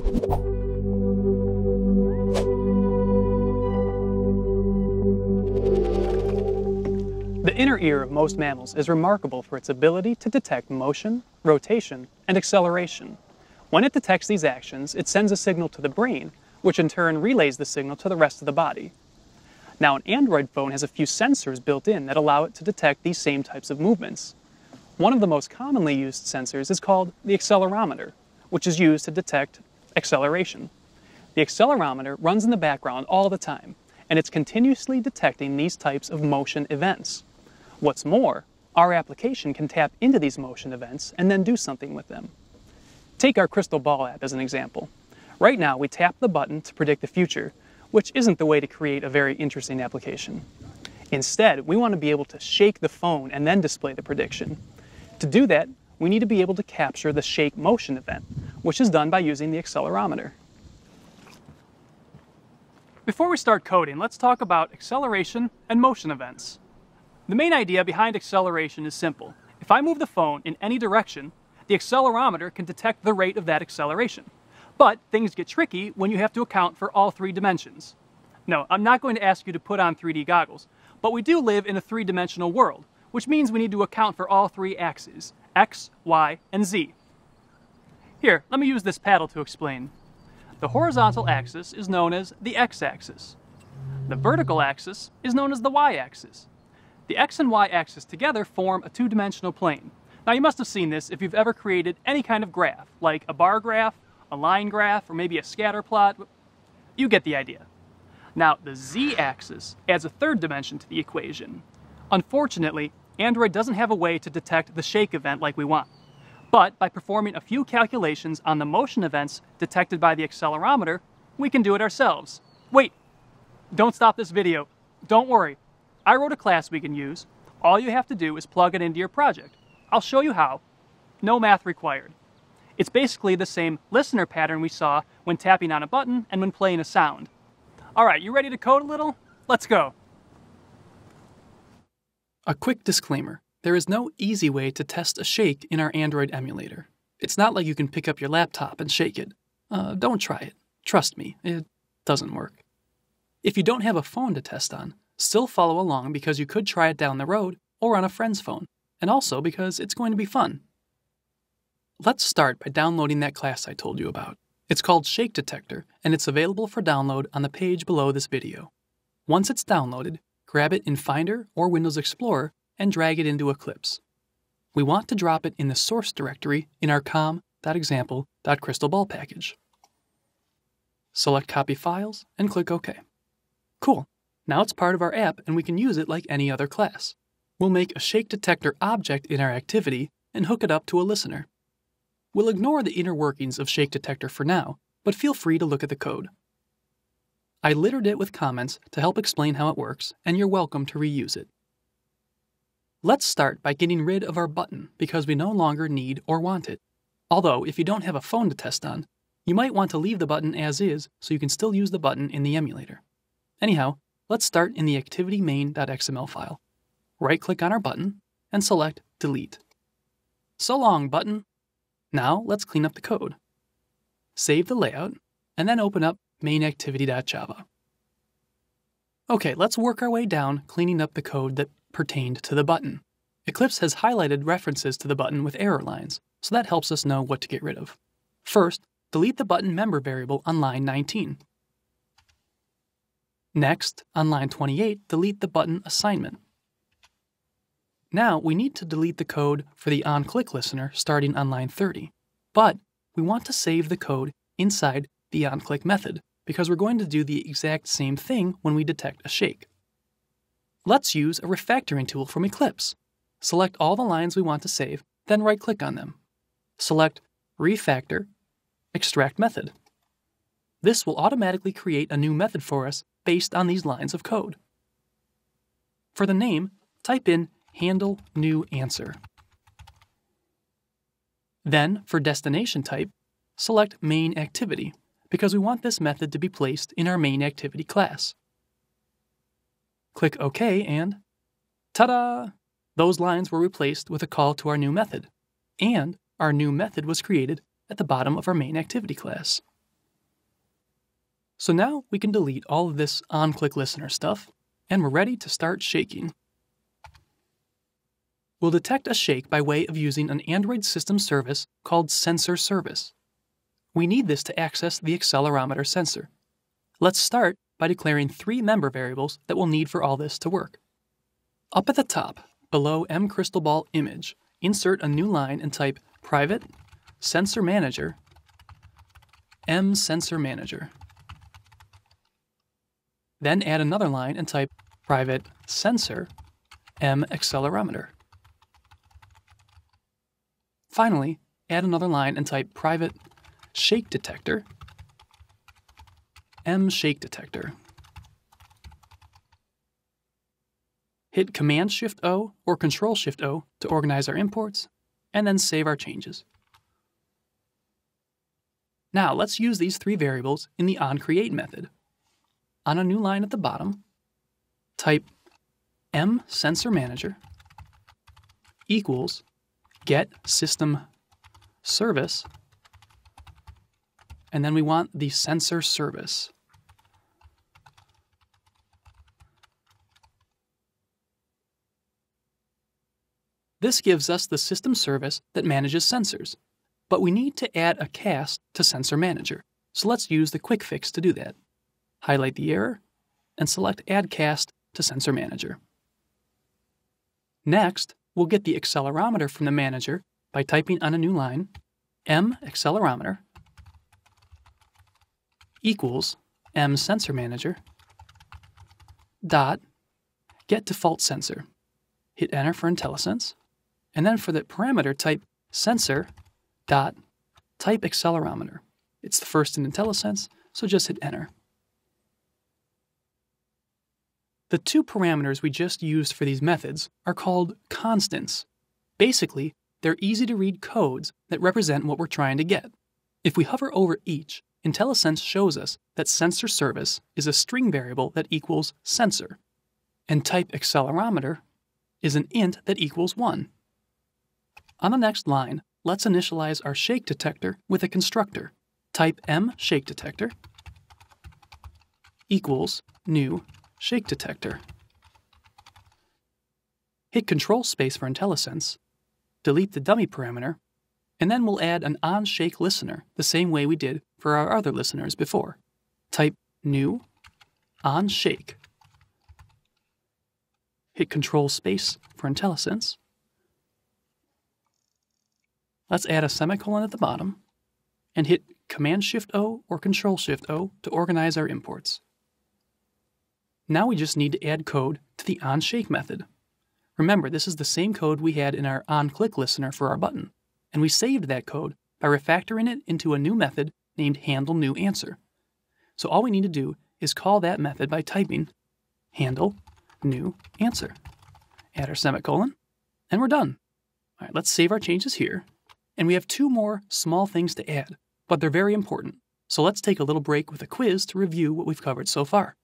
The inner ear of most mammals is remarkable for its ability to detect motion, rotation, and acceleration. When it detects these actions, it sends a signal to the brain, which in turn relays the signal to the rest of the body. Now, an Android phone has a few sensors built in that allow it to detect these same types of movements. One of the most commonly used sensors is called the accelerometer, which is used to detect acceleration. The accelerometer runs in the background all the time, and it's continuously detecting these types of motion events. What's more, our application can tap into these motion events and then do something with them. Take our Crystal Ball app as an example. Right now, we tap the button to predict the future, which isn't the way to create a very interesting application. Instead, we want to be able to shake the phone and then display the prediction. To do that, we need to be able to capture the shake motion event, which is done by using the accelerometer. Before we start coding, let's talk about acceleration and motion events. The main idea behind acceleration is simple. If I move the phone in any direction, the accelerometer can detect the rate of that acceleration. But things get tricky when you have to account for all three dimensions. No, I'm not going to ask you to put on 3D goggles, but we do live in a three-dimensional world, which means we need to account for all three axes, X, Y, and Z. Here, let me use this paddle to explain. The horizontal axis is known as the X-axis. The vertical axis is known as the Y-axis. The X and Y axis together form a two-dimensional plane. Now you must have seen this if you've ever created any kind of graph, like a bar graph, a line graph, or maybe a scatter plot. You get the idea. Now the Z-axis adds a third dimension to the equation. Unfortunately, Android doesn't have a way to detect the shake event like we want. But by performing a few calculations on the motion events detected by the accelerometer, we can do it ourselves. Wait, don't stop this video. Don't worry. I wrote a class we can use. All you have to do is plug it into your project. I'll show you how. No math required. It's basically the same listener pattern we saw when tapping on a button and when playing a sound. Alright, you ready to code a little? Let's go. A quick disclaimer. There is no easy way to test a shake in our Android emulator. It's not like you can pick up your laptop and shake it. Don't try it. Trust me, it doesn't work. If you don't have a phone to test on, still follow along because you could try it down the road or on a friend's phone, and also because it's going to be fun. Let's start by downloading that class I told you about. It's called Shake Detector, and it's available for download on the page below this video. Once it's downloaded, grab it in Finder or Windows Explorer and drag it into Eclipse. We want to drop it in the source directory in our com.example.crystalball package. Select Copy Files and click OK. Cool. Now it's part of our app and we can use it like any other class. We'll make a shake detector object in our activity and hook it up to a listener. We'll ignore the inner workings of shake detector for now, but feel free to look at the code. I littered it with comments to help explain how it works, and you're welcome to reuse it. Let's start by getting rid of our button because we no longer need or want it. Although, if you don't have a phone to test on, you might want to leave the button as is so you can still use the button in the emulator. Anyhow, let's start in the activity main.xml file. Right-click on our button and select Delete. So long, button. Now let's clean up the code. Save the layout and then open up mainActivity.java. Okay, let's work our way down cleaning up the code that pertained to the button. Eclipse has highlighted references to the button with error lines, so that helps us know what to get rid of. First, delete the button member variable on line 19. Next, on line 28, delete the button assignment. Now, we need to delete the code for the onClick listener starting on line 30, but we want to save the code inside the onClick method because we're going to do the exact same thing when we detect a shake. Let's use a refactoring tool from Eclipse. Select all the lines we want to save, then right-click on them. Select Refactor, Extract Method. This will automatically create a new method for us based on these lines of code. For the name, type in handle new answer. Then, for destination type, select main activity because we want this method to be placed in our main activity class. Click OK and ta-da! Those lines were replaced with a call to our new method, and our new method was created at the bottom of our main activity class. So now we can delete all of this on-click listener stuff, and we're ready to start shaking. We'll detect a shake by way of using an Android system service called Sensor Service. We need this to access the accelerometer sensor. Let's start by declaring 3 member variables that we'll need for all this to work. Up at the top, below mCrystalBall_image, insert a new line and type private sensor manager mSensorManager. Then add another line and type private sensor mAccelerometer. Finally, add another line and type private shake detector mShakeDetector. Hit Command-Shift-O or Control-Shift-O to organize our imports, and then save our changes. Now let's use these 3 variables in the onCreate method. On a new line at the bottom, type mSensorManager equals get system service, and then we want the sensor service. This gives us the system service that manages sensors, but we need to add a cast to Sensor Manager, so let's use the quick fix to do that. Highlight the error and select Add Cast to Sensor Manager. Next, we'll get the accelerometer from the manager by typing on a new line mAccelerometer equals mSensorManager dot get default sensor. Hit enter for IntelliSense, and then for the parameter type sensor dot type accelerometer. It's the first in IntelliSense, so just hit enter. The 2 parameters we just used for these methods are called constants. Basically, they're easy-to-read codes that represent what we're trying to get. If we hover over each, IntelliSense shows us that sensor service is a string variable that equals sensor, and type accelerometer is an int that equals 1. On the next line, let's initialize our shake detector with a constructor. Type mShakeDetector equals new shake detector. Hit Control Space for IntelliSense, delete the dummy parameter, and then we'll add an onShake listener the same way we did for our other listeners before. Type new onShake. Hit Control Space for IntelliSense. Let's add a semicolon at the bottom and hit Command-Shift-O or Control-Shift-O to organize our imports. Now we just need to add code to the onShake method. Remember, this is the same code we had in our onClick listener for our button, and we saved that code by refactoring it into a new method named handleNewAnswer. So all we need to do is call that method by typing handleNewAnswer. Add our semicolon, and we're done. All right, let's save our changes here. And we have 2 more small things to add, but they're very important. So let's take a little break with a quiz to review what we've covered so far.